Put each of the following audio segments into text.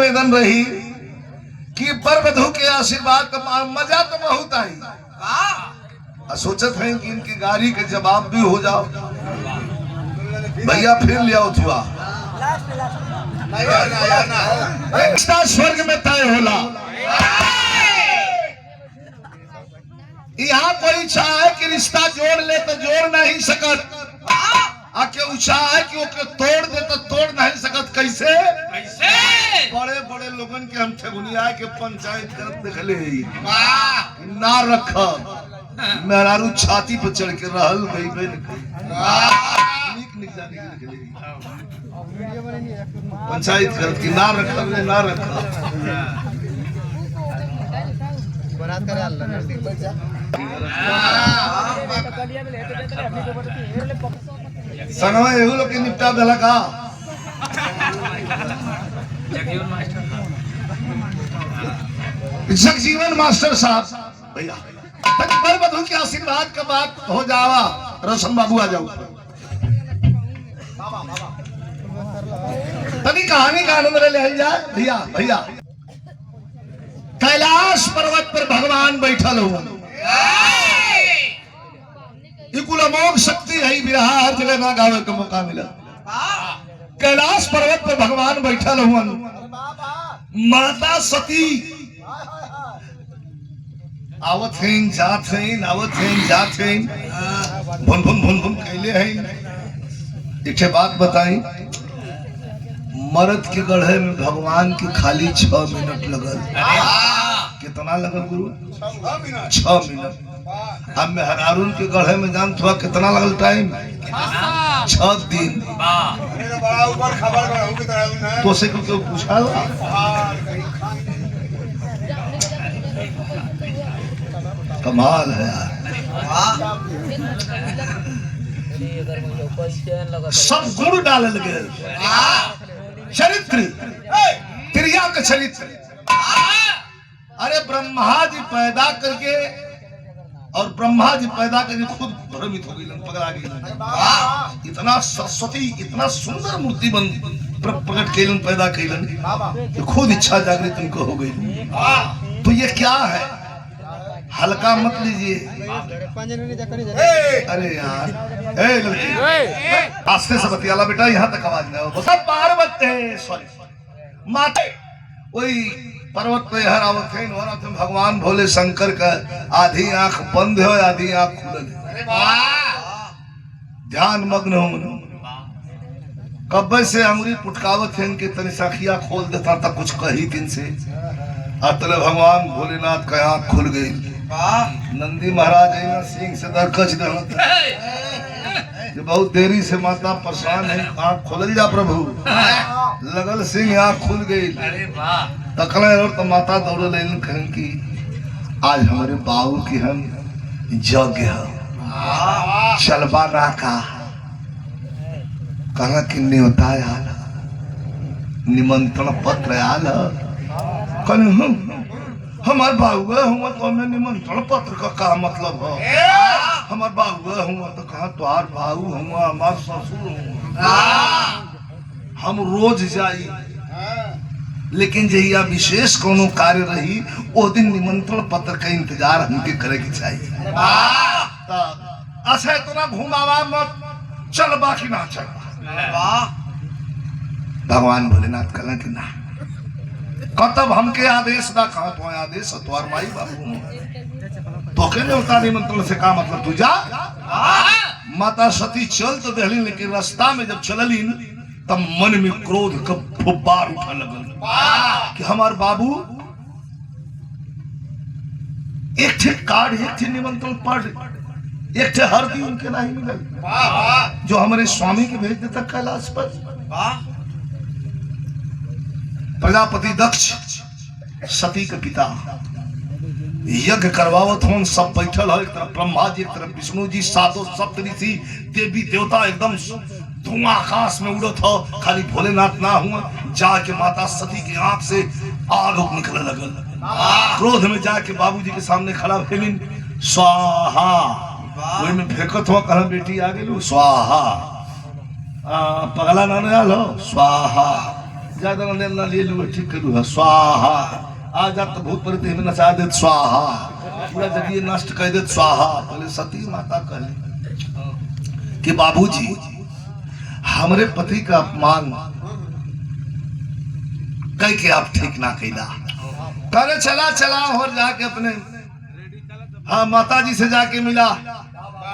निवेदन रही कि वर वधू के आशीर्वाद का मजा तो बहुत आई। सोचत है कि इनकी गाड़ी के जवाब भी हो जाओ। भैया फिर ले आओ छुआ। रिश्ता स्वर्ग में तय होला। यहाँ कोई चाहे कि रिश्ता जोड़ ले तो जोड़ नहीं सकत, आके चाहे कि ओके तोड़ दे तो तोड़ नहीं सकत। कैसे कैसे बड़े बड़े लोगन के हम ठेगुनिया के पंचायत करत देखले ना रख मेहरारू छाती पर चढ़ के रहल गई निक निक जाने के निकले पंचायत करत की ना रख ना रख बरात करे अल्लाह नजदीक बैठ जा। सनवा एहू लोग के निपटा देला का जगजीवन मास्टर साहब भैया वर वधू के आशीर्वाद का बात हो जावा। रोशन बाबू आ जाओ। तभी कहानी का आनंद ले जाए भैया। भैया कैलाश पर्वत पर भगवान बैठल हो। अमोघ शक्ति है बिरहा हर जगह ना गावे का मौका मिला। कैलाश पर्वत पर भगवान बैठल हुआ। माता सती आवत हैं जात हैं आवत हैं जात हैं भुन भुन भुन भुन कैले हैं। एक बात बताई मर्द के गढ़े में भगवान की खाली 6 मिनट लगल। कितना लगल गुरु 6 मिनट। अब में हरारून के गढ़े में जान थोड़ा कितना लगल टाइम 6 दिन। तो से क्यों पूछा कमाल है यार। सब गुण डालल गए चरित्र क्रिया का चरित्र। अरे ब्रह्मा जी पैदा करके और ब्रह्मा जी पैदा करके खुद भ्रमित हो गई पगला गई। इतना सरस्वती इतना सुंदर मूर्ति बन प्रकट कैलन पैदा कैलन खुद इच्छा जागृत उनको हो गई। तो ये क्या है हल्का मत लीजिए। अरे यार आस्ते से बतियाला बेटा यहाँ तक आवाज नहीं हो। सब पार्वती सॉरी माते वही पर्वत पे हर आवत है भगवान भोले शंकर का आधी आंख बंद है आधी आंख खुलल है। ध्यान मग्न हो कब्बे से अंगुरी पुटकावत है इनके तनी साखिया खोल देता था कुछ कही दिन से अतले भगवान भोलेनाथ का आंख खुल गई। नंदी महाराज सिंह से दरकच बहुत देरी से माता परेशान है आंख खोल जा प्रभु। लगल सिंह आंख खुल गई तकले और तो माता दौड़ लेन कहन की आज हमारे बाबू की हम यज्ञ चलबा ना का कहा कि न्योता आल निमंत्रण पत्र आल कहने हमार बाबू हुआ तो हमें निमंत्रण पत्र का मतलब है। हमार बाबू हुआ तो कहा तुहार बाबू हुआ हमार ससुर हुआ हम रोज जाई लेकिन जहिया विशेष कोनो कार्य रही वो दिन निमंत्रण पत्र का इंतजार हमके करे के चाहिए। अच्छा इतना घुमावा मत चल बाकी ना चल। भगवान भोलेनाथ कहला कि ना कतब हमके आदेश ना कहा तो आदेश तुम्हार माई बाबू तो कहने होता निमंत्रण से का मतलब तू जा। माता सती चल तो दहली लेकिन रास्ता में जब चलली तब मन में क्रोध का फुब्बार उठा लगल कि हमार बाबू एक ठे कार्ड एक ठे निमंत्रण पढ़ एक ठे हरदी उनके नहीं मिलल जो हमारे स्वामी के भेज देता कैलाश पर। प्रजापति दक्ष सती के पिता यज्ञ करवावत हों सब बैठल है। एक तरफ ब्रह्मा जी एक तरफ विष्णु जी सातों सप्तऋषि देवी देवता एकदम धुआं आकाश में उड़त हो। खाली भोलेनाथ ना हुआ जाके माता सती की आंख से आग निकले लगल। क्रोध में जाके बाबूजी के सामने खड़ा भेलिन स्वाहा वही में फेंकत हुआ कहा बेटी आ गई स्वाहा पगला ना लो स्वाहा ज्यादा ना ले लू ठीक करू स्वाहा आ जा तो भूत प्रेत में नचा देत स्वाहा पूरा जगह नष्ट कर देत स्वाहा। पहले सती माता कहले कि बाबूजी हमरे पति का अपमान कह के आप ठीक ना कैला। करे चला चला और जाके अपने हाँ माता जी से जाके मिला।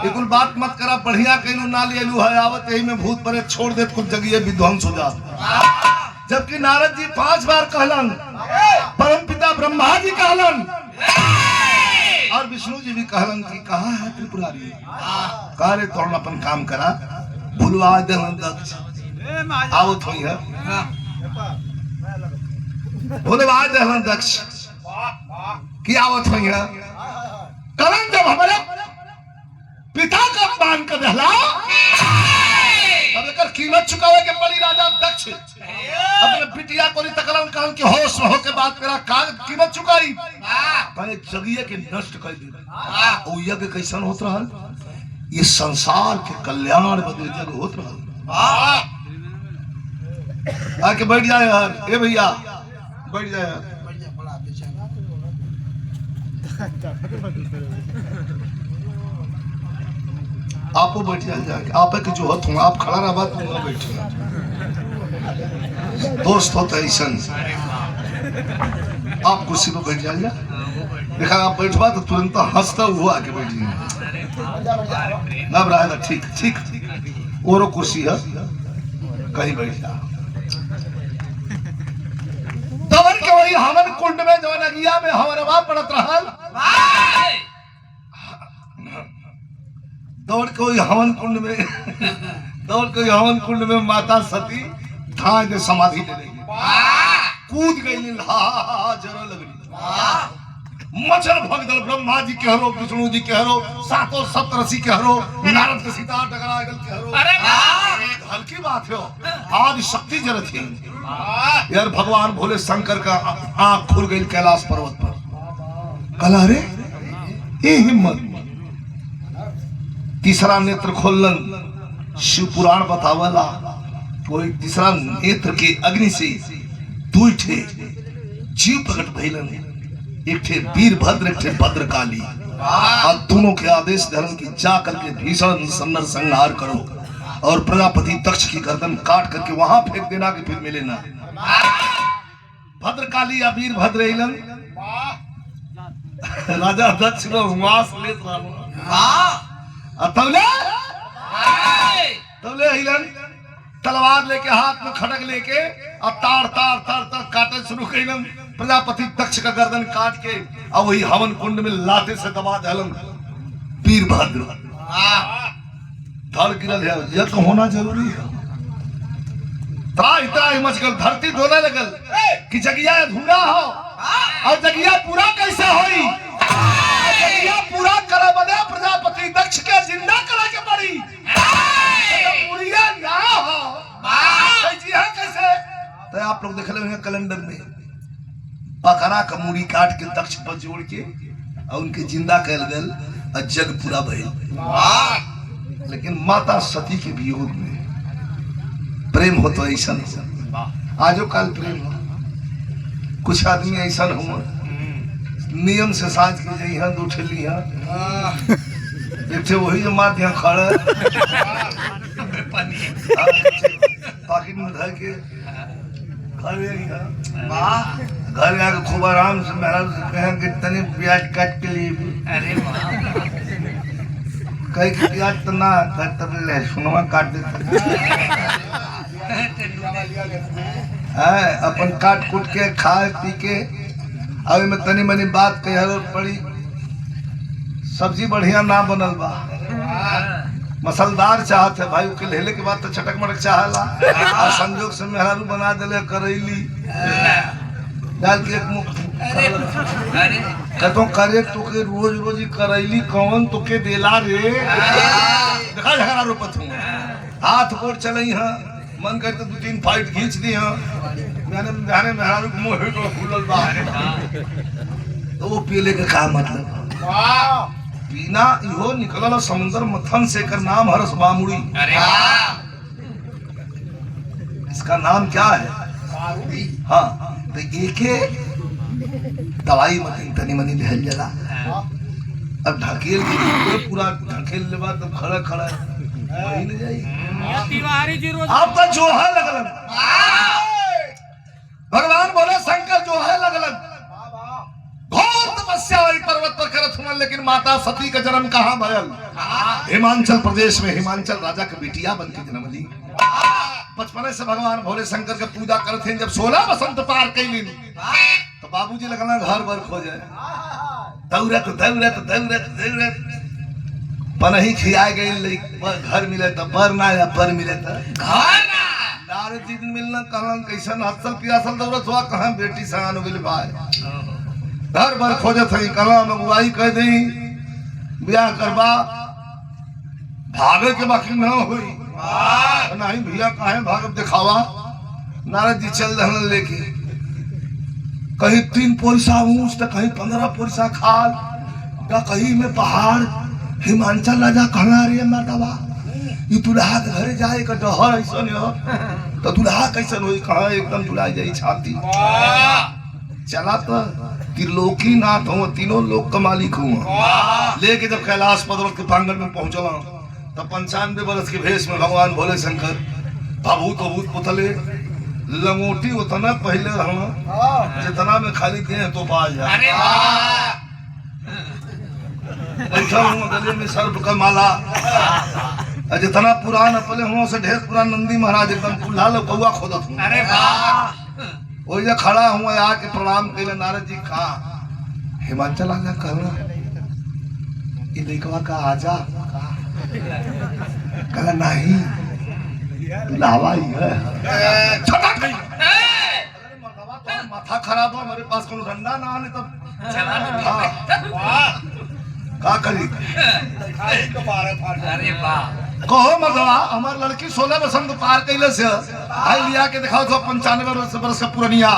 बिल्कुल बात मत करा बढ़िया कहलू ना ले लू है आवत यही में भूत प्रेत छोड़ दे कुछ जगह विध्वंस हो जा। जबकि नारद जी 5 बार कहलन, परम पिता ब्रह्मा जी कहलन और विष्णु जी भी कहलन कि कहा है त्रिपुरारी कारे तोड़ अपन काम करा भूलवा देलन दक्ष आवत हुई है भूलवा देलन दक्ष की आवत हुई है। करण जब हमारे पिता का अपमान कर दिला अब एकर कीमत चुकावे के पड़ी राजा दक्ष अपने बिटिया को तकलन कहन कि होश हो के बात करा का कीमत चुकाई कहे जगिए के नष्ट कर दी। ओ यज्ञ कैसन होत रहल ये संसार के कल्याण बदे जग होत रहल। आके बैठ जाए यार ए भैया बैठ जाए यार। आप बैठ जाए आप के जो हथ आप खड़ा रहा बात ना बैठे दोस्त होता है ऐसा आप कुर्सी पर बैठ जाइए देखा आप बैठवा तो तुरंत हंसता हुआ आके बैठ जाइए ना रहा ठीक ठीक और कुर्सी है कहीं बैठ जा। तवर के वही हवन कुंड में जो नगिया में हवरवा पड़त रहल दौड़ के हवन कुंड में दौड़ के हवन कुंड में माता सती धां के समाधि ले रही कूद गई जरा लगनी मच्छर भगदल ब्रह्मा जी के हरो विष्णु जी के हरो सातों सप्तऋषि के हरो नारद के सीता टकरा गल के हरो। अरे हल्की बात है आज शक्ति जरूरत है यार। भगवान भोले शंकर का आंख खुल गई कैलाश पर्वत पर कला रे ये हिम्मत तीसरा नेत्र खोलन शिव पुराण बतावला कोई तीसरा नेत्र के अग्नि से दुई ठे जीव प्रकट भइलन एक ठे वीरभद्र एक ठे भद्रकाली और दोनों के आदेश धर्म की जा करके भीषण सन्नर संहार करो और प्रजापति दक्ष की गर्दन काट करके वहां फेंक देना कि फिर मिले ना। भद्रकाली या वीरभद्र इलन राजा दक्ष को मांस लेत रहा तबले हिलन तलवार लेके हाथ में खड़ग लेके अब तार तार तार तार काटे शुरू कइलन। प्रजापति दक्ष का गर्दन काट के अब वही हवन कुंड में लाते से दबा दहलन वीरभद्र धड़ गिरल है। यज्ञ होना जरूरी है। त्राही त्राही मच गल धरती डोले लगल कि जगिया अधूरा हो और जगिया पूरा कैसे होई जगिया पूरा करा बदे प्रजापति दक्ष के जिंदा करा के पड़ी पूरिया ना हो कैसे। तो आप लोग देख रहे हैं कैलेंडर में बकरा का मूड़ी काट के दक्ष पर जोड़ के और उनके जिंदा कैल गल और जग पूरा भइल। लेकिन माता सती के वियोग में प्रेम हो तो ऐसा आजो काल प्रेम हो। कुछ आदमी ऐसा हो नियम से साझ की जाई है दो ठेली है एक ठे वही जो मार दिया खड़ा पाकिट में धर के घर आके खूब आराम से महाराज से कहें कि तनी प्याज काट के लिए अरे कहीं की प्याज तो ना तब लहसुनवा काट देते अपन काट कूट के खाए पी के अभी में तनी मनी बात कह पड़ी सब्जी बढ़िया ना बनल बा मसलदार चाहत है भाई के लेले के बाद तो चटक मटक चाहला और संजोग से मेहरारू बना देले करैली डाल के एक मुख कहतो करे तो के रोज रोज करैली कौन तो के देला रे देखा झगड़ा रोपत हूं हाथ गोड़ चलई हां मन करते दो तीन फाइट खींच दी हां मैंने जाने मेहरारू के मुंह तो फूलल बा तो वो पीले का का मतलब वाह पीना इहो निकलल समुद्र मथन से कर नाम हरस बामुड़ी। इसका नाम क्या है हाँ तो एके दवाई मत तनी मनी लहल जला अब ढकेल पूरा ढकेल ले बाद तब खड़ा खड़ा वही ले जाई तिवारी जी रोज आपका जोहा लगलन भगवान बोले शंकर जोहा लगलन घोर तपस्या वही पर्वत पर करत हुआ लेकिन माता सती का जन्म कहाँ भयल हिमाचल प्रदेश में हिमाचल राजा के बिटिया बन के जन्म ली बचपने से भगवान भोले शंकर के पूजा करते जब 16 बसंत पार कैली तो बाबूजी लगना घर बर खोजे दौड़त दौड़त दौड़त दौड़त पनही खिया गई घर मिले तो बर ना या बर मिले तो घर ना नारद जी दिन मिलना कहलन कैसन हसल पियासल दौड़त हुआ कहां बेटी सयान हो गई भाई घर बर खोजे थे कहला मगुआई कह दी ब्याह करबा भागे के बाकी न होई नहीं भैया काहे भागब दिखावा नारद जी चल रहे लेके कहीं 3 पैसा ऊंच तो कहीं 15 पैसा खाल तो कहीं में पहाड़ हिमाचल राजा कहना रे मर्दवा ये दुल्हा के घरे जाए का डहर ऐसा नहीं तो दुल्हा कैसन होई कहा एकदम जुड़ाई जाई छाती चला तो त्रिलोकी नाथ हो तीनों लोक का मालिक हुआ लेके जब कैलाश पर्वत के प्रांगण में पहुंचला तब 95 वर्ष के भेष में भगवान भोले शंकर भभूत भूत पुतले लंगोटी उतना पहले रहना जितना में खाली देह तो पा जाए बैठा हूँ गले में सर्प का माला जितना पुरान अपने हुआ से ढेर पुरान नंदी महाराज एकदम कुल्हा लो कौआ खोदत हूँ अरे वही जब खड़ा हुआ आके प्रणाम कैले नारद जी कहा हिमाचल आजा कहना ये लड़कवा का आजा कहला नहीं लावा ही है माथा खराब हो मेरे पास कोनो डंडा ना आने तब का करी कहो मर्दवा हमार लड़की 16 बसंत पार कैले से आई लिया के दिखाओ तो 95 वर्ष का पुरनिया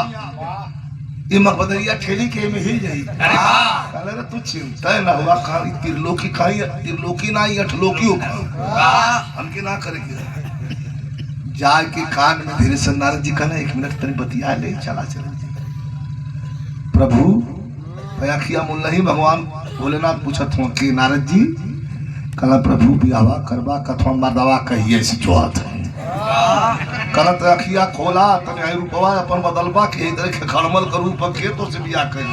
ये मकबदरिया ठेली के में ही जाई अरे रे तू चिंता ना हुआ खाली त्रिलोकी खाई त्रिलोकी ना ही अठलोकी हो हमके ना करेगी जाए के कान में धीरे से नारद जी कहना 1 मिनट तनी बतिया ले चला प्रभु पयाखिया मुल्ला ही भगवान भोलेनाथ पूछत हो कि नारद जी कला प्रभु बियावा करबा कथवा मर्दवा कहिए से जोहत है कलत अखिया खोला तने रूपवा अपन बदलबा के इधर के खड़मल के रूप के तो से बियाह कर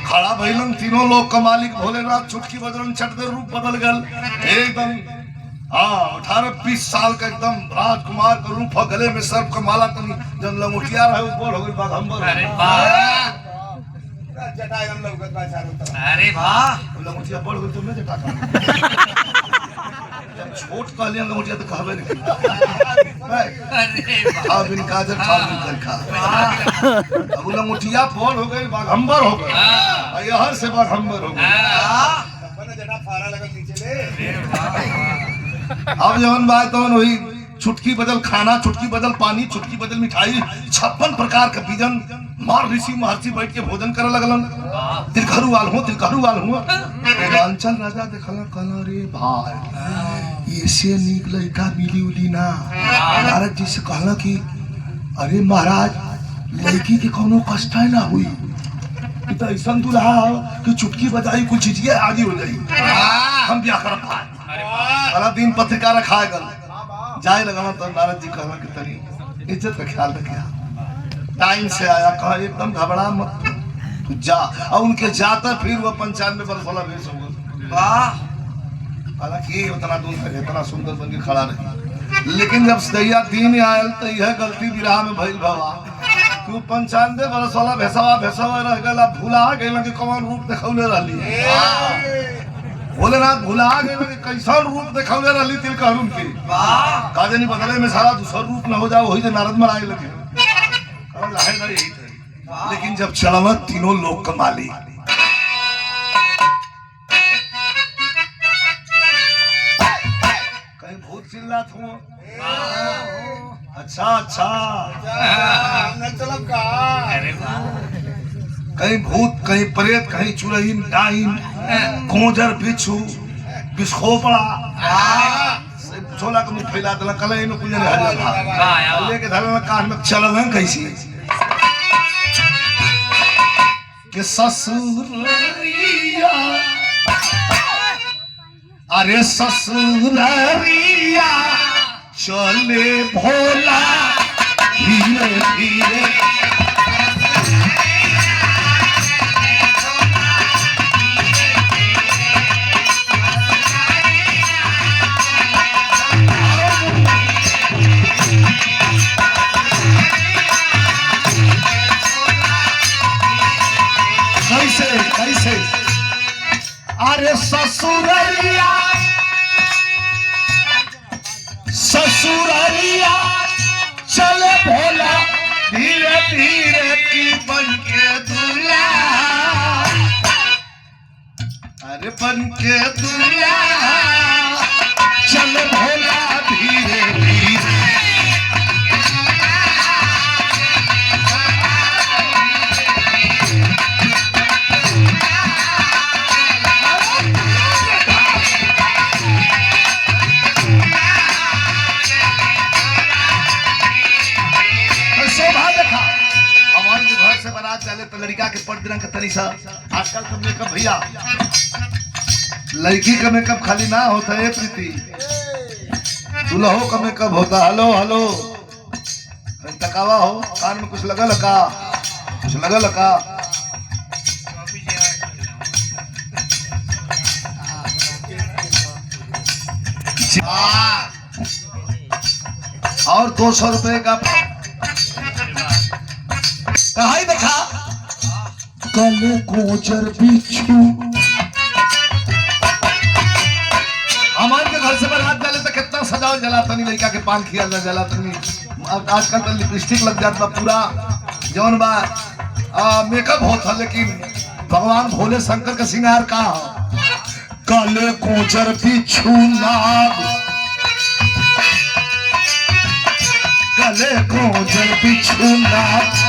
खड़ा भइलन तीनों लोग का मालिक भोलेनाथ छुटकी बजरंग छट दे रूप बदल गल एकदम 18-20 साल का एकदम राजकुमार का रूप गले में सर्प का माला तनी जन लंगोटिया रहे ऊपर हो गई बाघंबर अरे वाह जटा एकदम लौकत बा चारों तरफ अरे वाह लंगोटिया बढ़ गई तुमने जटा का छोट कहलिए लंगोटिया तो कहबे नहीं अरे अब इनका जब खा अब लंगोटिया बोल हो गई बाघंबर हो गई यहर से बाघंबर हो गई जटा फारा लगा नीचे ले अब जवन बात तो वही चुटकी बदल खाना चुटकी बदल पानी चुटकी बदल मिठाई 56 प्रकार का भोजन मार ऋषि महर्षि बैठ के भोजन करे लगलन तिलकहरू वाल हूँ हिमाचल राजा देखला कहला रे भाई ऐसे नीक लड़का मिली उली ना नारद जी से कहला कि अरे महाराज लड़की के कोनो कष्ट है ना हुई तो ऐसा दुल्हा कि चुटकी बजाई कुछ चीजें आदि हो जाई हम ब्याह करब अगला दिन पत्रिका रखा गल जाए लगा तो नारद जी कहला कि तनी इज्जत का ख्याल रखिया टाइम से आया कहा एकदम घबरा मत तू जा और उनके जाता फिर वो 95 वर्ष वाला भेष हो गया वाह हालांकि उतना दूर तक इतना सुंदर बन के खड़ा रही लेकिन जब सैया दिन आयल तो यह गलती विराह में भइल भवा तू 95 वर्ष वाला भेसवा रह गला भूला गइल कि कौन रूप देखौले रहली भोलेनाथ भुला गए कि कैसा रूप देखौले रहली तिलकहरुन के काजे नहीं बदले में सारा दूसरा रूप न हो जाए वही नारद में आए लगे यही थे लेकिन जब चला तीनों लोग का मालिक कहीं भूत चिल्लात हूँ अच्छा कहीं भूत कहीं प्रेत कहीं चुरैन डाइन गोजर बिच्छू बिस्खोपड़ा छोला के मुंह फैला देला कल इनो कुछ नहीं हल्ला लेके धरला कान में चलल हैं कैसी के ससुरिया अरे ससुरिया चले भोला धीरे धीरे कैसे अरे ससुरलिया ससुरलिया चले भोला धीरे धीरे की बन के दूल्हा अरे बन के दूल्हा चले भोला धीरे धीरे चले तो लड़का के पट दिन तनी सा आजकल तो मेकअप भैया लड़की का मेकअप खाली ना होता है प्रीति दुल्हो का मेकअप होता हेलो हेलो तकावा हो कान में कुछ लगा लगा कुछ लगा लगा और 200 रुपए का कहाई देखा कल गोचर बिच्छू हमारे के घर से बारात डाले तो कितना सजावल जलातनी लड़का के पान खिया जलातनी आजकल तो लिपस्टिक लग जाता पूरा जौन बा मेकअप होता लेकिन भगवान भोले शंकर का श्रृंगार का कल गोचर बिच्छू नाग कल गोचर बिच्छू नाग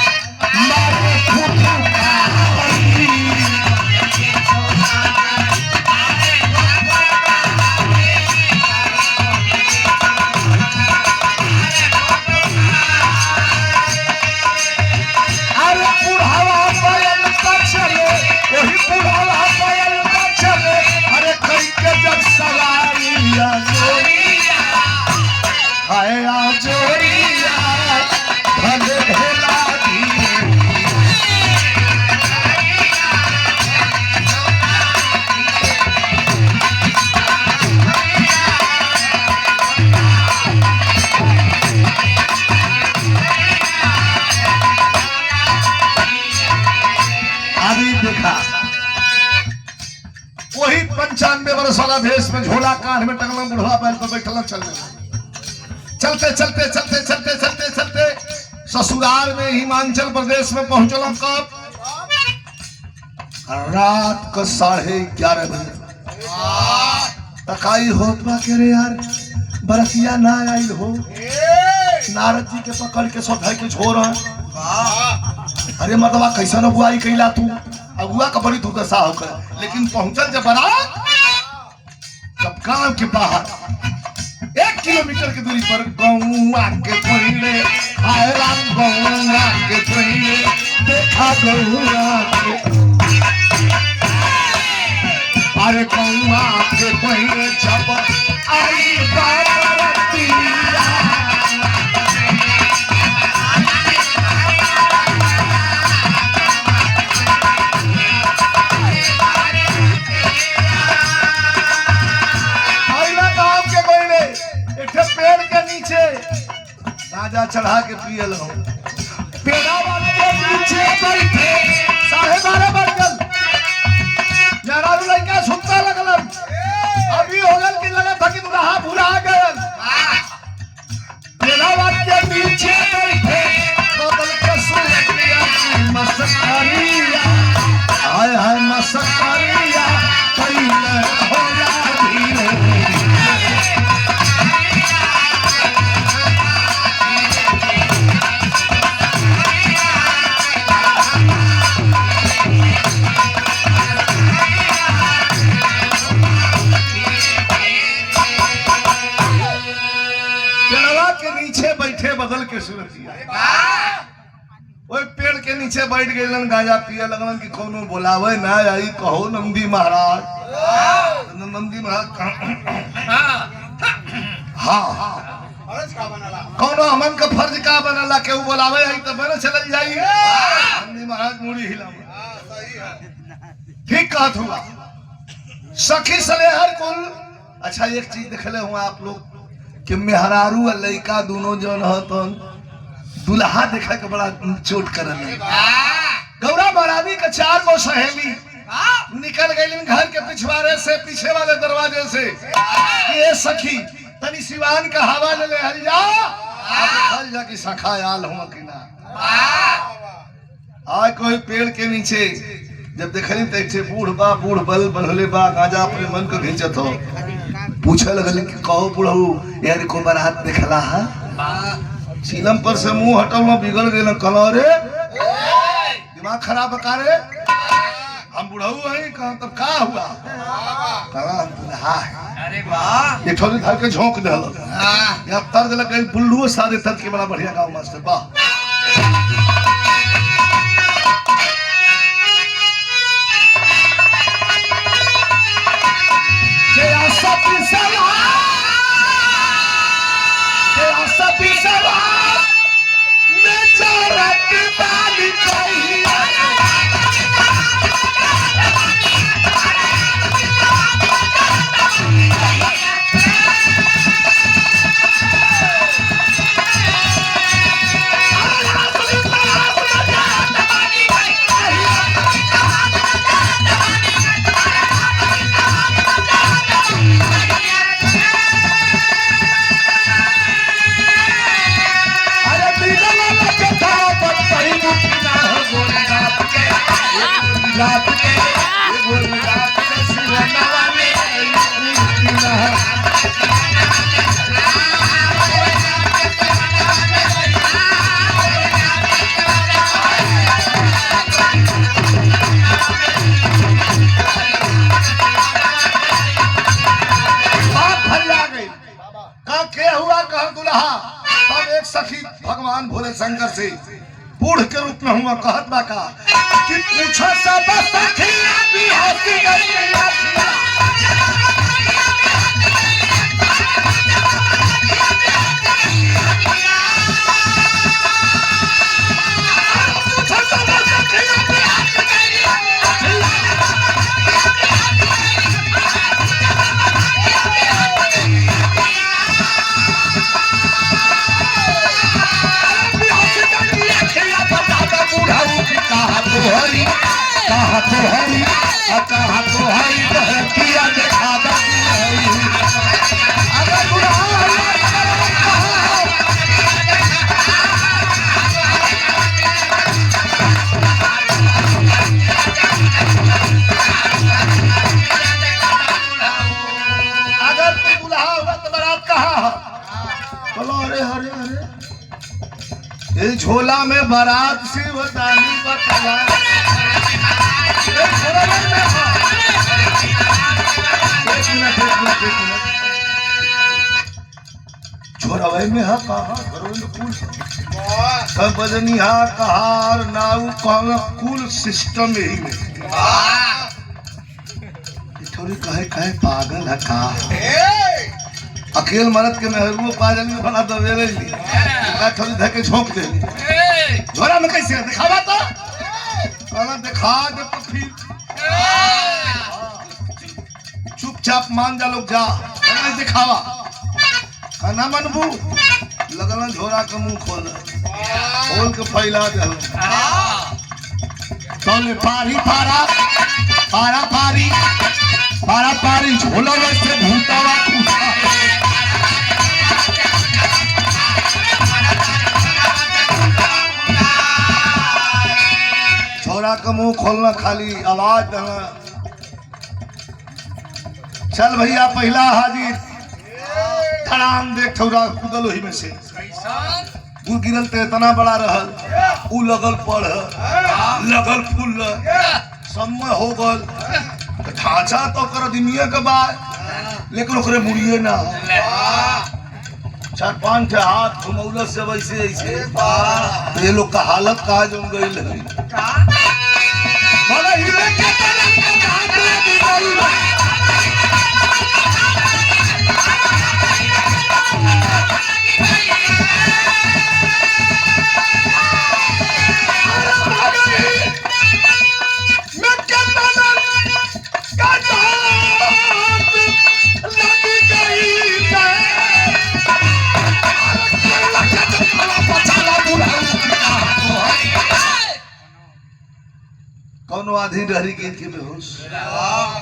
वही 95 वर्ष वाला भेष में झोला कान में टंगला बुढ़वा बैल पर बैठला चलते चलते चलते चलते चलते चलते चलते ससुराल में हिमाचल प्रदेश में पहुंचला कब रात को 11:30 बजे तकाई होत बा के रे यार बरसिया ना आई हो नारद जी के पकड़ के सौधाई के छोड़ अरे मतवा कैसा न बुआई कैला तू अगुआ का बड़ी दुर्दशा होकर लेकिन पहुंचल जब बारात तब गांव के बाहर 1 किलोमीटर की दूरी पर गौआ के पहले आयराम गौआ के पहले देखा गौआ के अरे गौआ के पहले जब आई बारातिया पेड़ के नीचे राजा चढ़ा के पियल हो पेड़ा वाले के नीचे बैठे 12:30 बजल यारारू लड़का सुनता लगलन अभी होगल की लगा था कि दुल्हा भूला गयल पेड़ा वाले के नीचे बैठे बदल के सुनिया मस्करिया हाय हाय मस्करिया पहले होला धीरे के सूरतिया ओए पेड़ के नीचे बैठ गइलन गांजा पिए लगलन कि कोनो बोलावे ना आई कहो नंदी महाराज नंदी महाराज हाँ कौनो हमन का फर्ज का बनला केहू बोलावे आई तो बने चल जाई नंदी महाराज मुड़ी हिलावे ठीक कहत हुआ सखी सलेहर कुल। अच्छा एक चीज देखले हुआ आप लोग कि मेहरारू और लड़का दोनों जन हतन दुल्हा देखा के बड़ा चोट करल। गौरा महारानी का 4 गो सहेली निकल गई घर के पिछवाड़े से पीछे वाले दरवाजे से ये सखी तनी सिवान का हवा ले हल जा कि सखा आल हो कि ना। आज कोई पेड़ के नीचे जब देखली तो बूढ़ बल बनले बा गांजा अपने मन को घिंचत हो पूछे लगल कि कहो बुढ़ऊ यार को बारात देखला है सीलम पर से मुंह हटल में बिगड़ गए कलो रे दिमाग खराब बका रे हम बुढ़ऊ हैं कहा तब का हुआ कहा अरे वाह ये थोड़ी धर के झोंक दे यहाँ तर्ज लग गई बुल्लू सारे तर्ज के बड़ा बढ़िया गाँव मास्टर वाह सखी भगवान भोले शंकर से बूढ़ के रूप में हुआ कहत बा का कि पूछो सब सखी भी होती झोला में बारात सी बतानी बतला छोरवई में हा कहा सब बजनी हा कहार नाऊ कहना कुल सिस्टम यही में थोड़ी कहे पागल है का अकेल मरद के मेहरुओ पाजल में बना दबे रही थोड़ी धके झोंक दे झोला में कैसे दिखावा तो कहना दिखा दे तो फिर चुपचाप मान जा लोग जा दिखावा कहना मनबू लगल झोरा के मुंह खोल के फैला दे तौले पारी पारा पारा पारी पारा पारी झोला में से भूतावा खूटा छोरा का मुंह खोलना खाली आवाज देना चल भैया पहला हाजिर धड़ाम देख छोरा कूदल ही में से वो गिरल तो इतना बड़ा रहल उ लगल पढ़ लगल फूल समय हो गल ढांचा तो कर दिमिया के बाद लेकिन ओकरे मुड़िए ना 4-5 ठे हाथ घुमौल से वैसे ऐसे ये लोग का हालत कहा जम गई है। कौनो आधी डहरी गिर के बेहोश,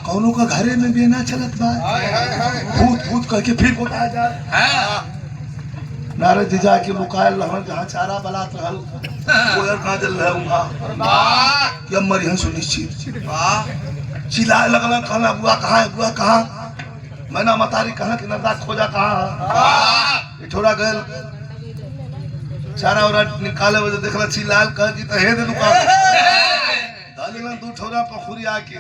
कौनो का घरे में बेना चलत बा, भूत भूत कह के फिर उठा जा। नारद जी जाके मुकायल रहन जहाँ चारा बलात रहल कोयर काजल रहूंगा कि अब मरिहन सुनिश्चित। चिल्लाए लगला कहना बुआ कहाँ है, बुआ कहाँ, मैना मतारी कहाँ कि नरदा खोजा कहाँ। थोड़ा गल चारा और निकाले वजह देखला चिल्लाल कह कि तो हे दे दुकान दालिना दू ठोरा पखुरी आके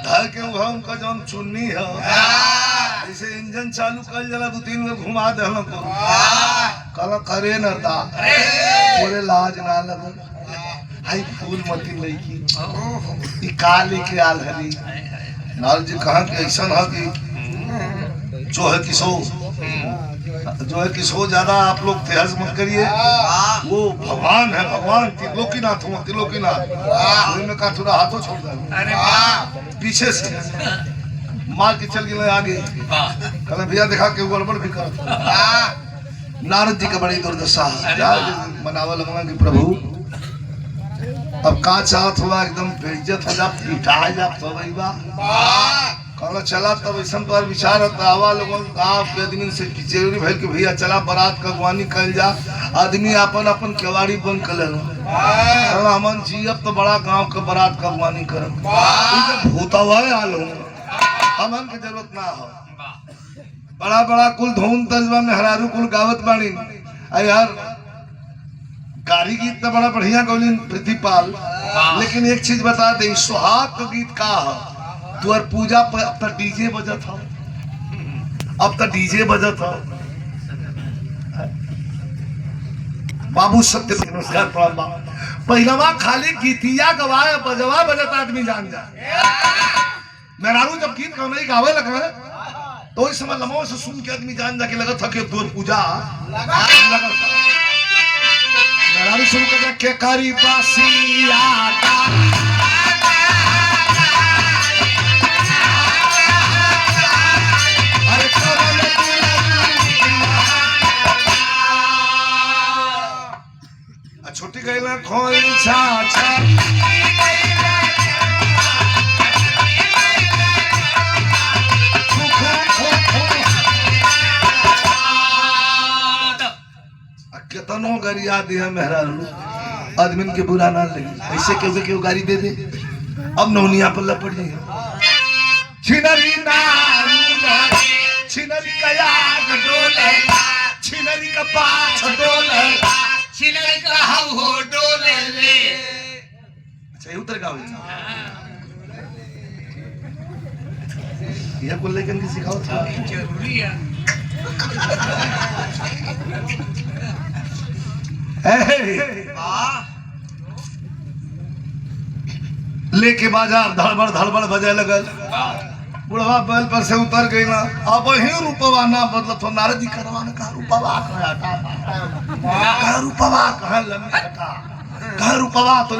धर के उनका जौन चुन्नी है जैसे इंजन चालू कर जला 2-3 बार घुमा दे हम को कल करे नरदा बोले लाज ना लगन हाई फूल मती लईकी ई का लेके आल हरी। नारद जी कहा कि ऐसा है कि जो है किसो ज्यादा आप लोग तेज मत करिए, वो भगवान है, भगवान त्रिलोकीनाथ हुआ, त्रिलोकीनाथ में का थोड़ा हाथों छोड़ दे पीछे से मार के चल गए आगे कल भैया देखा के गड़बड़ भी कर। नारद जी का बड़ी दुर्दशा मनावा लगना कि प्रभु अब का चाहत हुआ एकदम बेइज्जत हो जा, पिटा जा तो भाई बा कहला चला तब ऐसा तो विचार आवा लोगों गाँव के आदमी से जरूरी भैल के भैया चला बारात का अगवानी कल जा। आदमी अपन अपन केवाड़ी बंद कर लेना हमन जी अब तो बड़ा गांव के बारात का अगवानी करब भूता हुआ आल हो हमन के जरूरत ना हो। बड़ा बड़ा कुल धूम तजबा में हरारू कुल गावत बाणी यार गाड़ी गीत तो बड़ा बढ़िया गौलिन प्रतिपाल, लेकिन एक चीज बता दे सुहाग का गीत का है तुअर पूजा पर अब तक डीजे बजत हो, अब तक डीजे बजत हो। बाबू सत्य नमस्कार प्रणाम बाबू पहलवा खाली गीतिया गवाए बजवा बजत आदमी जान जा। मेहरारू जब गीत का नहीं गावे लगा तो इस समय लमो से सुन के आदमी जान जा के लगा था कि तुअर पूजा लगा मेहरारू शुरू कर के करी बासिया छोटी गैला खोल छा केतनो गरिया दिया मेहरारू आदमी के बुरा ना लगी ऐसे क्यों गाड़ी दे दे। अब नौनिया पर लपट जाइए छिनरी छिनरी का याद डोले छिनरी का पाछ डोले छिनरी का हो डोले रे। अच्छा उतर का यह को लेकिन की सिखाओ था जरूरी है। लेके बाजार धड़बड़ बजे लगल बुढ़वा बैल पर से उतर गई ना अब ही रूपवा ना बदल तो नारद जी करवा ना कहा रूपवा कहा लम्बी कहा रूपवा तो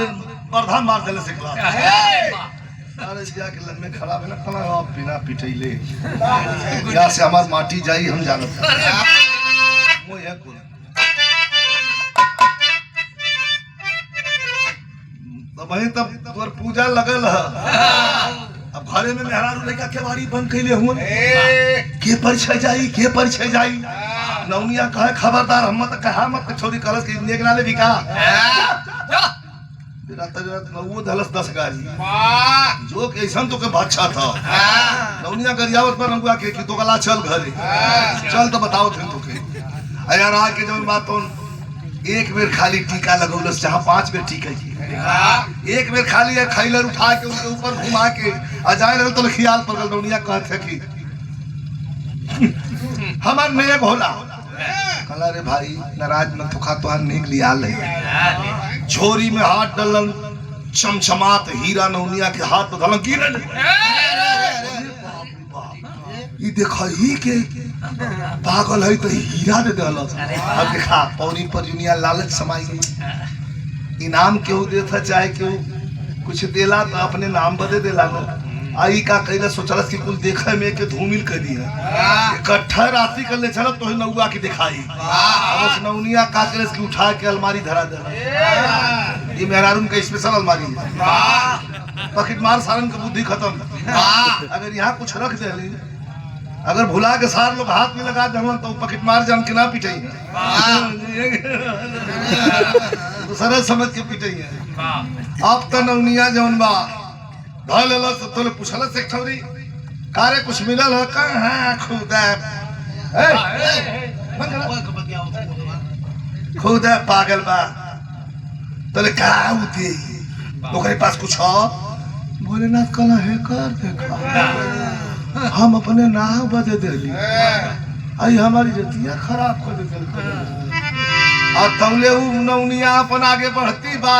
प्रधान मार देले से खिला नारद जी आके लम्बे खड़ा है ना खड़ा अब बिना पिटैले यहाँ से हमार माटी जाई हम जानत वो यह कुल तो वही तब तोर पूजा लगल है। अब घरे में मेहरारू लड़का केवाड़ी बंद कैले हुआ के परिचय जाई नौनिया कहे खबरदार हम मत कहा मत छोरी कलश के नेक नाले बिका तेरा तजरत नौ धलस 10 गाड़ी जो के ऐसा तो के बादशाह था नौनिया गरियावत पर रंगुआ के कि तो गला चल घरे चल तो बताओ थे तो के यार आ के जब बात तो एक बेर खाली टीका लगौलस जहां 5 बेर टीका की एक बेर खाली है खैलर उठा के उनके ऊपर घुमा के अजाय रहल तो ख्याल पर नौनिया कहत है कि हमार नेक होला कहला रे भाई नाराज मत होखा तो निक लिया ले झोरी में हाथ डालन चमचमात हीरा नौनिया के हाथ धलन गिरन ई देखा ही के पागल है तो हीरा दे देला अब देखा पौनी पर दुनिया लालच समाई गई इनाम क्यों देता चाहे क्यों कुछ देला तो अपने नाम बदे देला ना आई का कहला सोचलस कि कुल देखे में के धूमिल कर दिया इकट्ठा राशि कर ले चलो तो नौआ की दिखाई अब नौनिया का करस की उठा के अलमारी धरा देला ये मेहरारून का स्पेशल अलमारी है पॉकेट मार सारन का बुद्धि खत्म अगर यहाँ कुछ रख दे अगर भुला के सार लोग हाथ में लगा दे तो पॉकेट मार जान के ना पिटाई दूसरा समझ के पिटाई अब तो नौनिया जौन बा धल ल तो तोले पूछला से ठौरी कारे कुछ मिलल है का हां खुदा खुदा पागल बा तोले का होती ओकरे पास कुछ हो भोलेनाथ कला है कर देखा हम अपने नाम बदे देली आई हमारी जतिया खराब कर देल और तौले नौनिया अपन आगे बढ़ती बा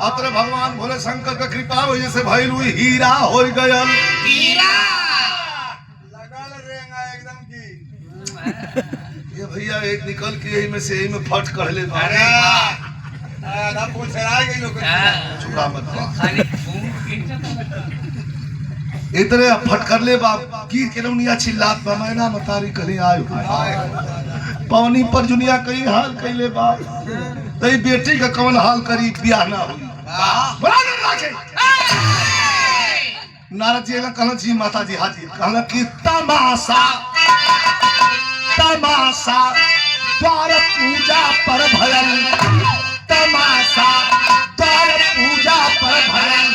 अत्र भगवान भोले शंकर का कृपा वजह से भइल हुई हीरा हो गयल हीरा लगल रेंगा एकदम की ये भैया एक निकल के यही में से यही में फट कर ले अरे आधा पूछरा गई लोग चुका मत इतने फट कर ले बाप की केनौनिया चिल्लात बा मैना मतारी कली आयो पवनी पर दुनिया कई हाल कइले बाप तई बेटी का कौन हाल करी ब्याह ना हुई नारद जी कहना जी माता जी हाजी कहना कि तमाशा तमाशा द्वार पूजा पर भयल तमाशा द्वार पूजा पर भयल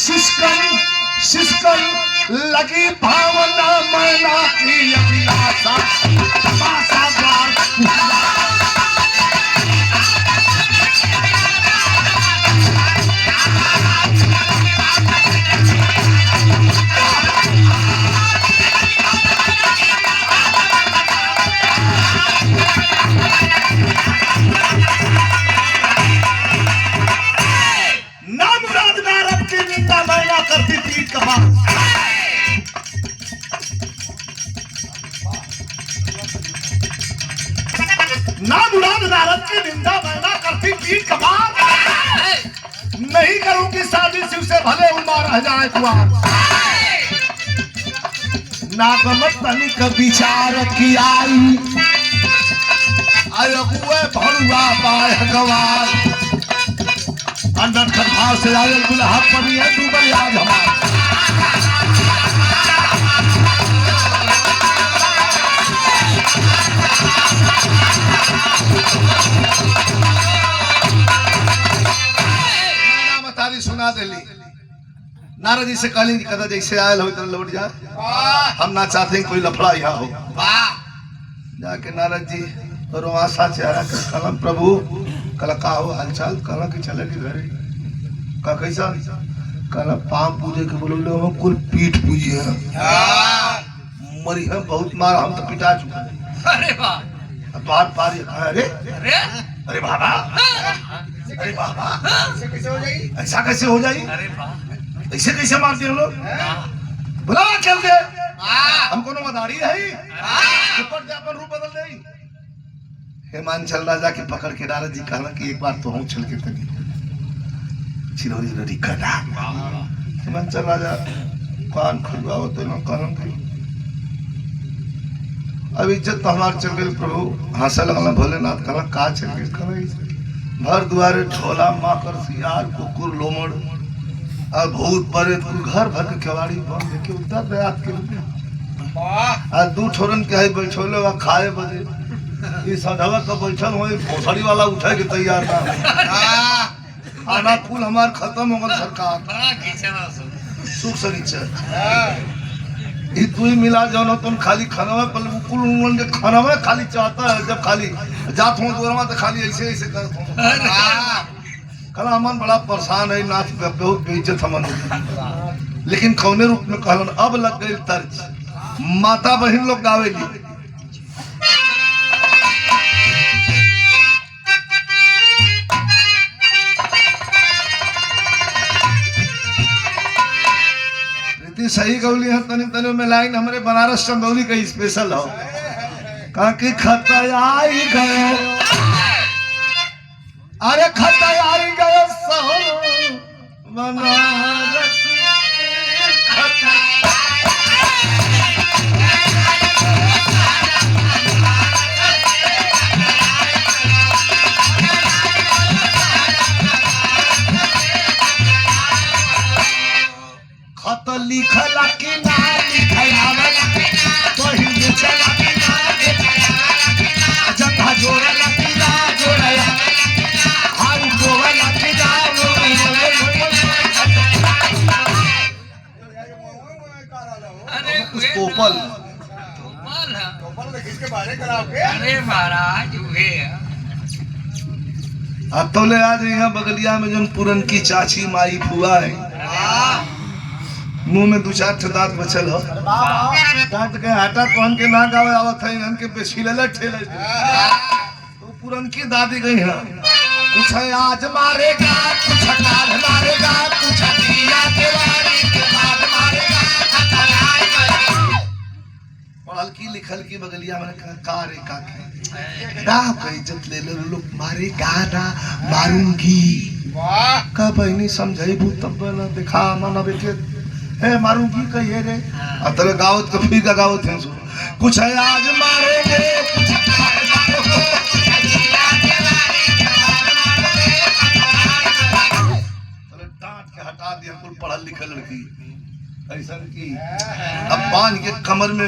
शिष्कन शिष्कन लगी भावना मैना की अभिलाषा तमाशा द्वार पूजा करती पीठ का बात ना मुराद नारद की निंदा मैना करती पीठ का बात नहीं करूंगी शादी शिव से भले उम्र रह जाए कुआर नागमत तनी का विचार की आई अगुए भरुआ पाए गवार अंदर खरभाव से आयल दुल्हा पड़ी है डूबल आज हमारा बतारी सुना देली नारद जी से कहली कदा जैसे आयल हो लौट जा हम ना चाहते हैं कोई लफड़ा यहाँ हो जाके नारद जी और आशा चेहरा कलम प्रभु कल का हो हालचाल कल के चले के घरे का कैसा कल पाँव पूजे के बोलो हम कुल पीठ पूजी है मरी है बहुत मार हम तो पिटा चुके अरे वाह बात पार अरे अरे अरे बाबा अरे बाबा ऐसा कैसे हो जाई ऐसे कैसे मारते हैं लोग बुला चल के हम कोनो मदारी है ऊपर से अपन रूप बदल दे हिमांचल राजा की पकड़ के नारद जी कहला कि एक बार तो हूँ चल के तनी चिरौरी रड़ी कटा हिमांचल राजा कान खुलवाओ तो ना कान खुल अब इज्जत तो हमार चल गई प्रभु हंसा लगला भोलेनाथ कहला का चल गई कहला भर द्वारे ढोला माकर सियार कुकुर लोमड़ और भूत प्रेत घर भर के केवाड़ी बंद के उतर रात के आज दू छोरन के है बैठोले वा खाए बदे ये सधवा का बैठल हो भोसड़ी वाला उठे के तैयार ना खाना कुल हमार खत्म हो गल सरकार बड़ा खींचना सुख सनीचर ये तू ही मिला जानो तुम खाली खाना पर कुल उन के खाना में खाली चाहता है जब खाली जात हूं दूरमा तो खाली ऐसे ऐसे करता हूं कला अमन बड़ा परेशान है नाच बहुत बेइज्जत हमन लेकिन कौने रूप में कहलन अब लग गई तर्ज माता बहन लोग गावेली सही गौली है तनी तनी में लाइन हमारे बनारस चंदौली का स्पेशल हो कहा कि खतयाई गयो अरे खतयाई गयो सहो बनारस खता खत लिखला कि ना लिखला तो हिंदी चला कि ना जता जोड़ला कि ना जोड़ला हाउ बोला कि ना अरे कोपल किसके बारे कराओगे? अरे महाराज वे अब तो ले आज यहाँ बगलिया में जो पुरन की चाची माई फुआ है मुंह में दो चार दांत बचल हो दांत के आटा पहन के ना गावे आवत है इनके पे छिलले ठेले तो पुरन की दादी गई है कुछ आज मारेगा कुछ काल मारेगा कुछ दिया देवारी के बाद मारेगा पढ़ल की लिखल की बगलिया में का रे का गाँव का इज्जत ले लो लोग मारेगा ना मारूंगी का बहनी समझाई तब ना दिखा ना बेटे है मारूंगी कहिए रे अतरे गावत कभी का गावत है सो कुछ है आज मारेंगे कुछ डांट के हटा दिया कुल पढ़ल लिखल लड़की ऐसा की अब बांध के कमर में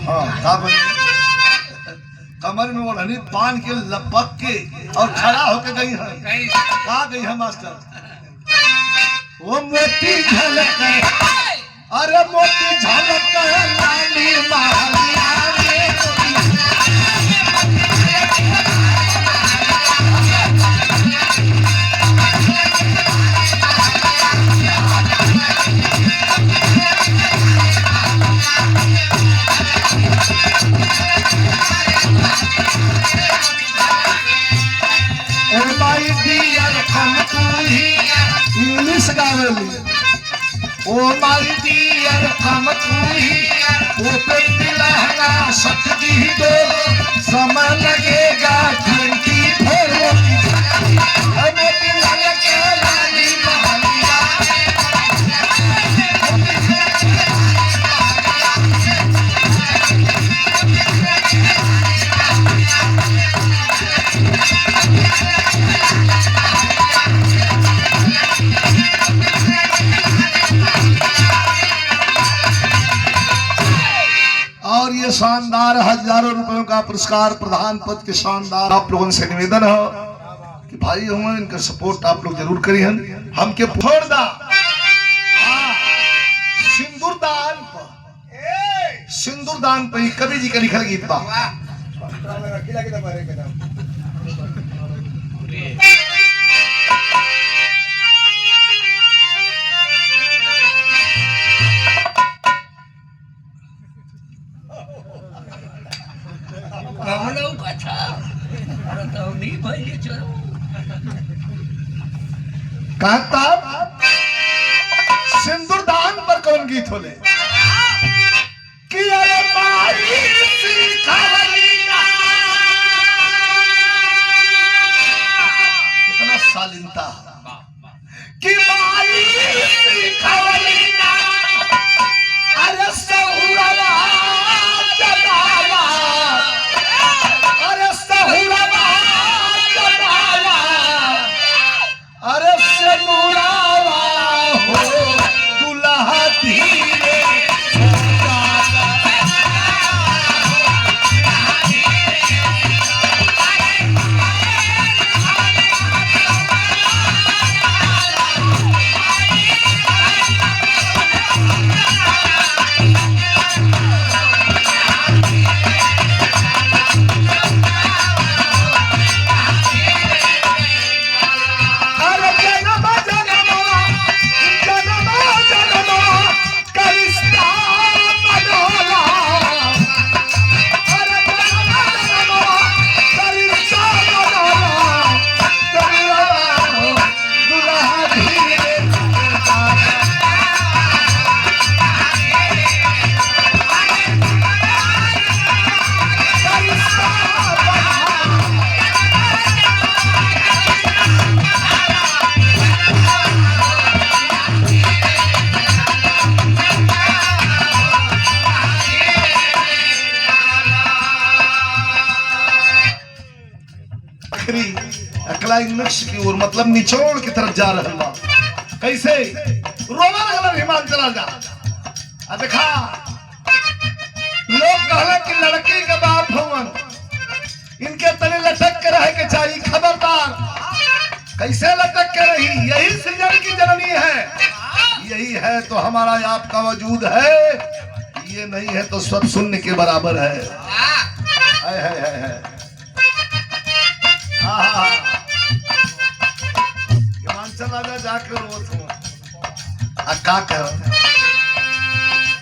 हाँ कमर में ओढ़नी बांध के लपक के और खड़ा होके गई है कहा गई है मास्टर वो मोती झलक अरे मोती झलक लाली मालिया माई डियर कम तू ही इंग्लिश गावेली ओ माई डियर कम तू ही ओ पे लहंगा सट दी दो समय लगेगा 24 मोती झलक लाली महलिया और ये शानदार हजारों रुपयों का पुरस्कार प्रधान पद के शानदार आप लोगों से निवेदन है कि भाई हम इनका सपोर्ट आप लोग जरूर करिए हम के फोड़ दा सिंदूर दान पे कवि जी का लिखल गीत बा कहता सिंदूर दान पर कौन गीत होले कि अरे माई कितना शालीनता कि माई खवलीना अरे सहुरवा जनावा अरे सहुरवा जनावा अरे सनुरावा हो दुल्हा धीरे अरे जन्म जन्म क्लाइमेक्स की ओर मतलब निचोड़ की तरफ जा रहा बा। कैसे रोवा लगल हिमांचल राजा आ देखा लोग कहला कि लड़की के बाप भवन इनके तले लटक के रहे के चाहिए, खबरदार। कैसे लटक के रही? यही सृजन की जननी है, यही है तो हमारा आपका वजूद है, ये नहीं है तो सब शून्य के बराबर है। हिमांचल राजा जाकर रोत हूँ का कर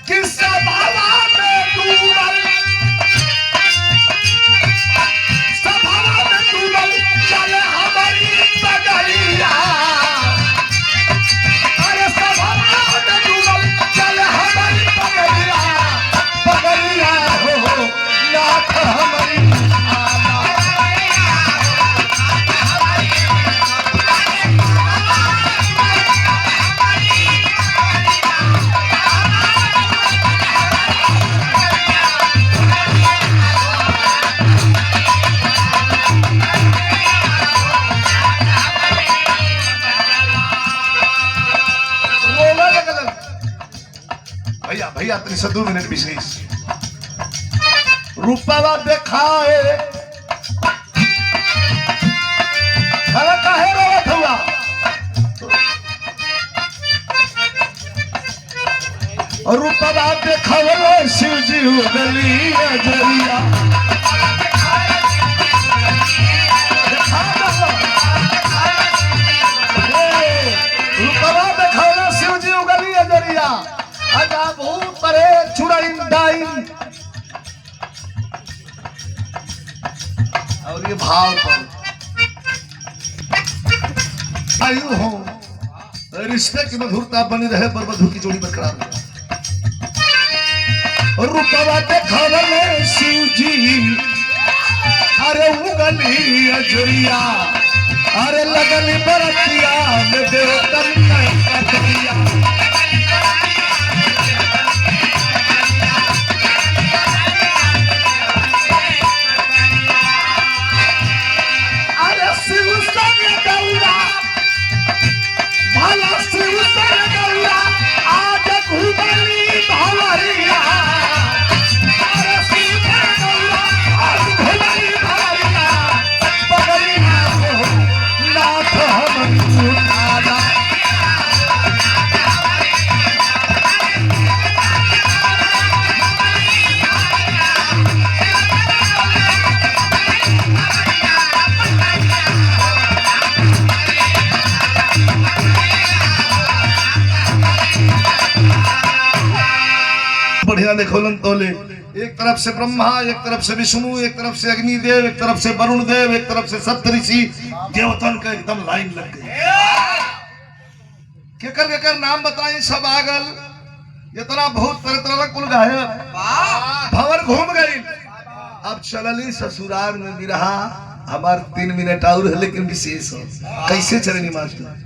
किस सभावा में डूबल, सभावा में डूबल चले हमारी पगड़िया। अरे सभावा में डूबल चले हमारी पगड़िया, पगड़िया हो नाथ हमारी भैया तेरी से 2 मिनट विशेष रूपवा देखाए खड़ा काहे रोवत हुआ? और रूपवा देखावलो शिव जी उगली अजरिया, रूपवा देखावलो शिव जी उगली अजरिया। अजा भूत परे चुड़ैन डाइन और ये भाव पर आयु हो रिश्ते की मधुरता बनी रहे पर वधु की जोड़ी बरकरार रहे। रूपवा देखावले शिव जी अरे उगली अजरिया, अरे लगली बरतिया में देवतन का कटिया। बढ़िया देखोलन तोले, एक तरफ से ब्रह्मा, एक तरफ से विष्णु, एक तरफ से अग्निदेव, एक तरफ से वरुण देव, एक तरफ से सप्तऋषि देवतन का एकदम लाइन लग गई। केकर नाम बताएं सब आगल, इतना बहुत तरह कुल गायब भवर घूम गई। अब चलली ससुराल में भी रहा हमार 3 मिनट और है, लेकिन विशेष हो कैसे चलेनी मास्टर?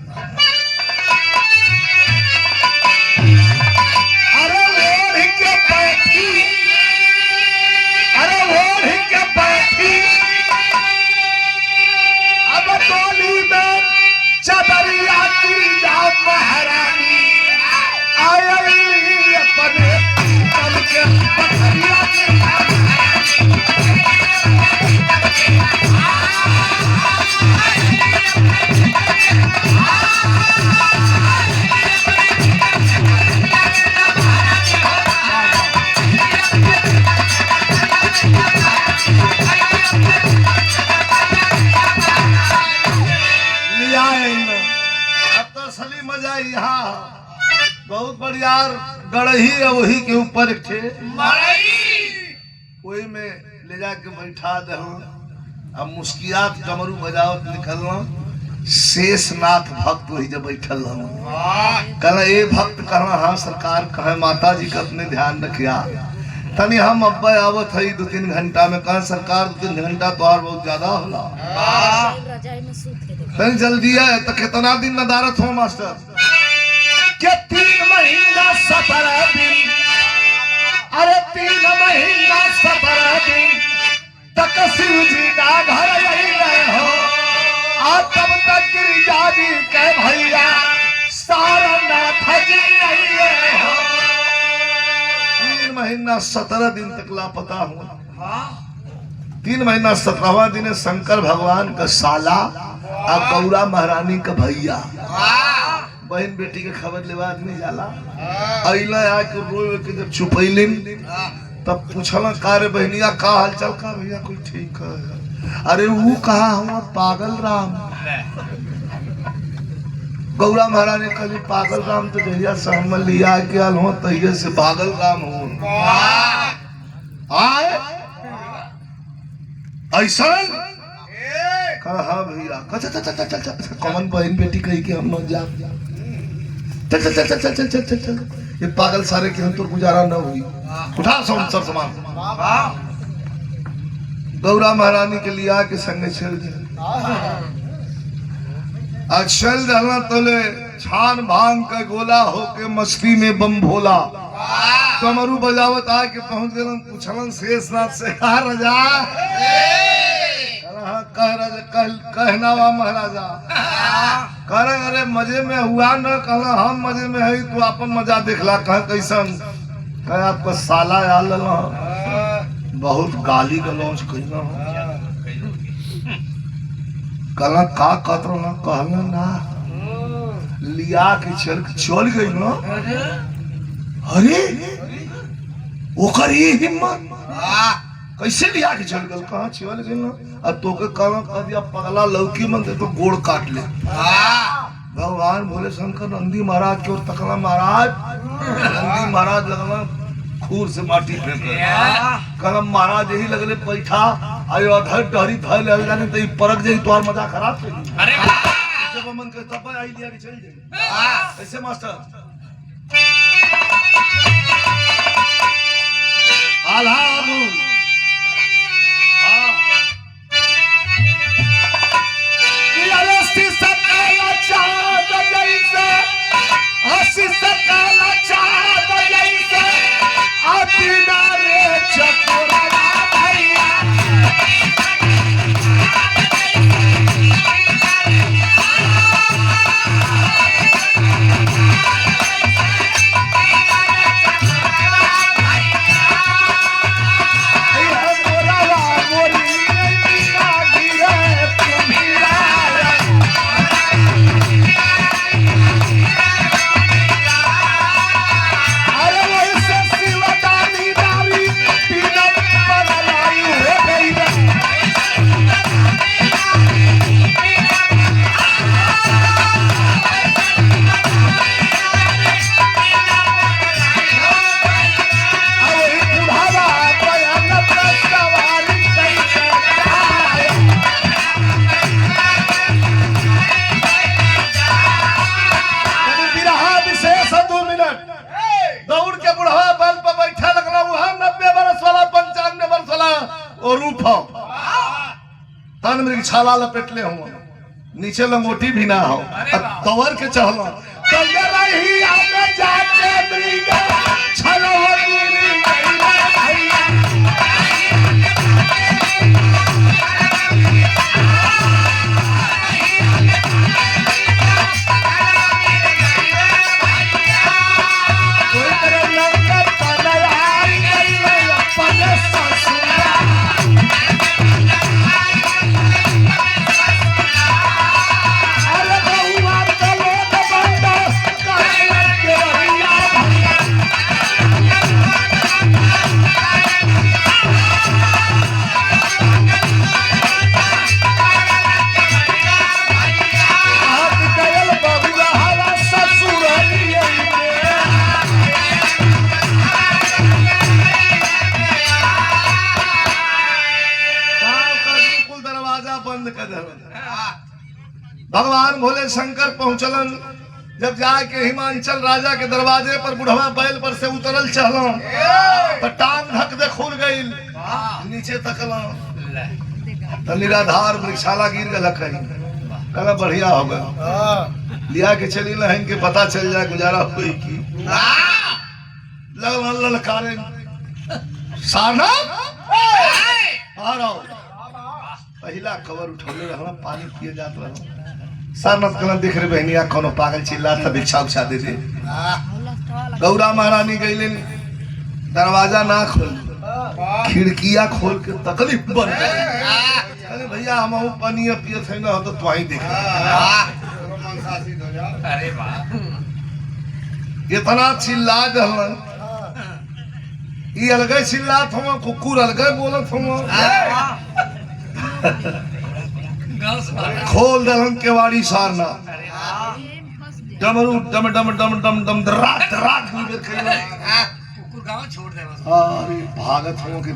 चदरिया की जाओ महारानी आयली अपने तन के पथरिया की मजा यहाँ बहुत बढ़िया गढ़ही है, वही के ऊपर एक थे वही में ले जाके बैठा दे। अब मुस्कियात डमरू बजावत निकलना, शेषनाथ भक्त वही जब बैठल कहना ये भक्त कहना हाँ सरकार कहे माता जी का अपने ध्यान रखिया तनी हम अब्बा आवत है 2-3 घंटा में। कहा सरकार 2-3 घंटा तो और बहुत ज्यादा होला, तनी जल्दी है। तो कितना दिन नदारत हो मास्टर? क्या 3 महीना 17 दिन, अरे 3 महीना 17 दिन तक शिव जी का घर यही रहे हो। आ तब तक गिरिजादी के भैया सारनाथ जी आइए हो। 3 महीना 17 दिन तक लापता हुआ। 3 महीना 17वां दिन शंकर भगवान का साला आ गौरा महारानी का भैया बहन बेटी के खबर लेवा आदमी जाला। अइला आके रोए के जब छुपैलिन तब पूछला का रे बहनिया का हालचाल का भैया कोई ठीक है। अरे वो कहा हुआ पागल राम। गौरा महारानी कभी पागल राम तो जहिया सहम लिया के आल हो तहिया से पागल राम हो आए ऐसा कहा भैया चल चल चल चल कौन बहन बेटी कही कि हम लोग जा चल चल चल चल चल चल चल चल ये पागल सारे की हम तो गुजारा न हुई। उठा सब सामान गौरा महारानी के लिया के संग चल गए। चल रहना तोले छान भांग का गोला होके मस्ती में बम भोला कमरू बजावत आके पहुंच गए। पूछलन शेषनाथ से कहा राजा कहना वा महाराजा कर अरे मजे में हुआ न कहला हम मजे में है तू अपन मजा देखला कह कैसन कह आपका साला आल बहुत गाली गलौज कहना कहला का कतरो ना कहला ना लिया के चल गई ना। अरे ओकर ही हिम्मत कैसे लिया के चल गल कहाँ चल गई ना। अब तो के कहना कह दिया पगला लौकी मन तो गोड़ काट ले। भगवान भोले शंकर नंदी महाराज की ओर तकला महाराज नंदी महाराज लगना खूर से माटी फेंक कहना महाराज यही लगले पैठा आयो अधर डहरी धर ले जाने तो परक जाई तोर मजा खराब कर। अरे जब मन के तब आई लिया के चल जाई ऐसे मास्टर आलाबू तन मेरी छाला लपेट ले हूँ नीचे लंगोटी भी ना हो कवर के चहलो तो रही आगे जाके मृग भगवान भोले शंकर पहुंचलन जब जाके हिमांचल राजा के दरवाजे पर बुढ़वा बैल पर से उतरल चहलो तो टांग धक दे खुल गई नीचे तकलो तो निराधार वृक्षाला गिर गल कहला बढ़िया हो गया लिया के चली लहन के पता चल जाए गुजारा हुई की ललकारे साना आ रहा पहला खबर उठौले रहला पानी पिए जात रहा सारनाथ कला देख रहे बहनिया कोनो पागल चिल्ला था भिक्षा उक्षा दे दे गौरा महारानी गईले दरवाजा ना खोल खिड़कियां खोल के तकलीफ बन अरे भैया हम पानी पिए थे ना तो तू ही देख अरे वाह इतना चिल्ला दहलन ये अलगे चिल्लात हुआ कुकुर अलगे बोलत हुआ खोल दहलन केवाड़ी सारना डमरू डम डम डम डम डम रात रात में खेला कुकुर गांव छोड़ दे बस अरे भागत हो के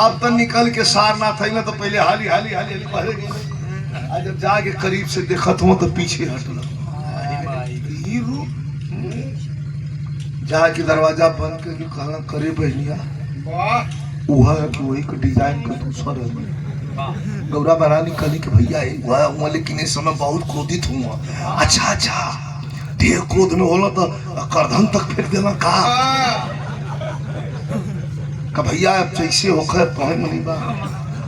अब तो निकल के सारनाथ है ना तो पहले हाली हाली हाली हाली पहले गई आज जब जाके करीब से देखत हो तो पीछे हटल हीरो जाके दरवाजा बंद करके कहला करे बहनिया वह है कि वही का डिजाइन का दूसरा है गौरा महारानी कहली कि भैया वह हुआ लेकिन इस समय बहुत क्रोधित हुआ अच्छा अच्छा ढेर क्रोध में होला तो करधन तक फेंक देना का भैया अब जैसे होकर पहुंच मनी बा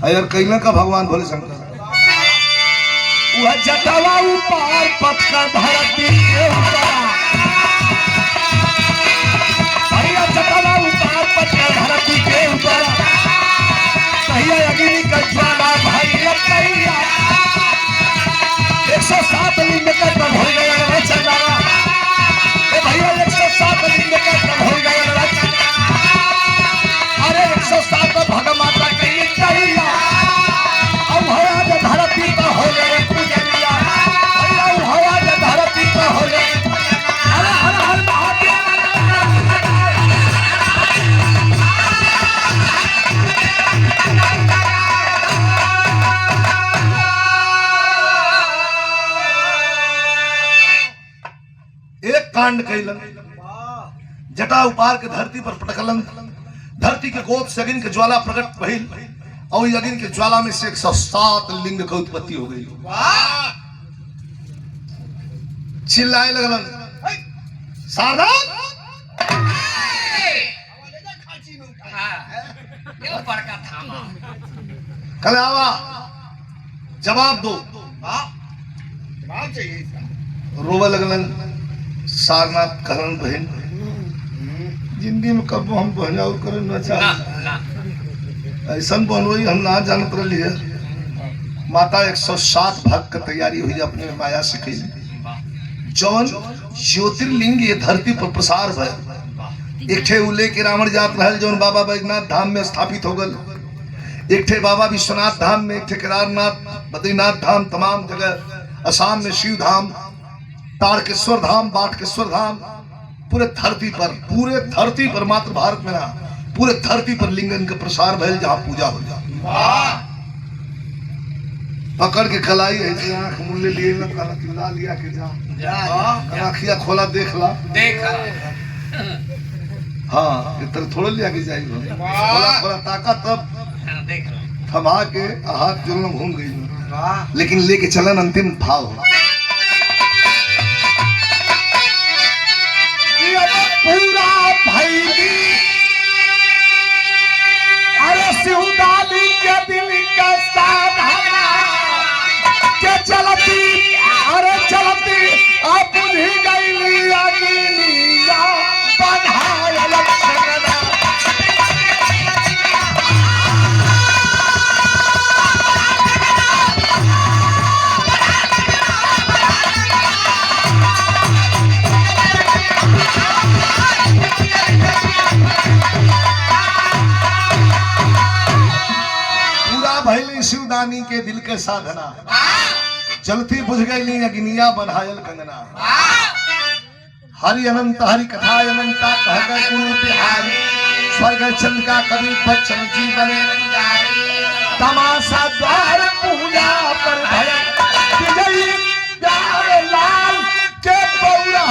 अयर कैला का भगवान भोले शंकर वह जटावा ऊपर पटका धरती के ऊपर भैया जटावा ऊपर पटका धरती के ऊपर भैया अग्नि का ज्वाला भैया भैया 107 लिंग का प्रभु हो गया चला ए भैया 107 लिंग का प्रभु हो गया अरे 107 भगमाता के कहिया अब होया जे धरती पर हो गए पूजनिया भैया होया जे धरती पर हो गए अरे हर हर महादेव एक कांड कैलन जटा उपार के धरती पर पटकलन धरती के गोद से अग्नि के ज्वाला प्रकट भइल और इस अग्नि के ज्वाला में से 107 लिंग की उत्पत्ति हो गई चिल्लाए लगलन सारनाथ ये बड़का थामा कलावा जवाब दो जवाब चाहिए इसका रोवे लगलन सारनाथ कहलन बहन जिंदगी में कब हम बहन और करे ना चाह ऐसा बनोई हम ना जानत रही है माता 107 भाग का तैयारी हुई अपने माया से कैली जौन ज्योतिर्लिंग ये धरती पर प्रसार भय एक ठे उले के रावण जात रहल जौन बाबा बैजनाथ धाम में स्थापित हो गल एक ठे बाबा विश्वनाथ धाम में एक ठे केदारनाथ बद्रीनाथ धाम तमाम जगह असम में शिव धाम तारकेश्वर धाम बाटकेश्वर धाम पूरे धरती पर मात्र भारत में ना पूरे धरती पर लिंगन का प्रसार भइल जहाँ पूजा हो जा पकड़ के कलाई ऐसे आंख मुल्ले लिए ना काला किला लिया के जा आँखिया खोला देख ला हाँ इतना थोड़ा लिया के जाएगी खोला खोला ताका तब देख थमा के हाथ जुलम घूम गई लेकिन लेके चलन अंतिम भाव पूरा भैली अरे शिवदानी के दिल का साधना के चलती अरे चलती अब ही गई अग्निया बधाया लक्ष्मण शिवदानी के दिल के साधना जलती बुझ गई अग्निया बन्हायल कंगना हरि अनंत हरि कथा अनंता कह गए कुल बिहारी स्वर्ग चंद का कवि बच्चन जीवन तमाशा द्वार पूजा पर विजयी प्यारे लाल के पौरा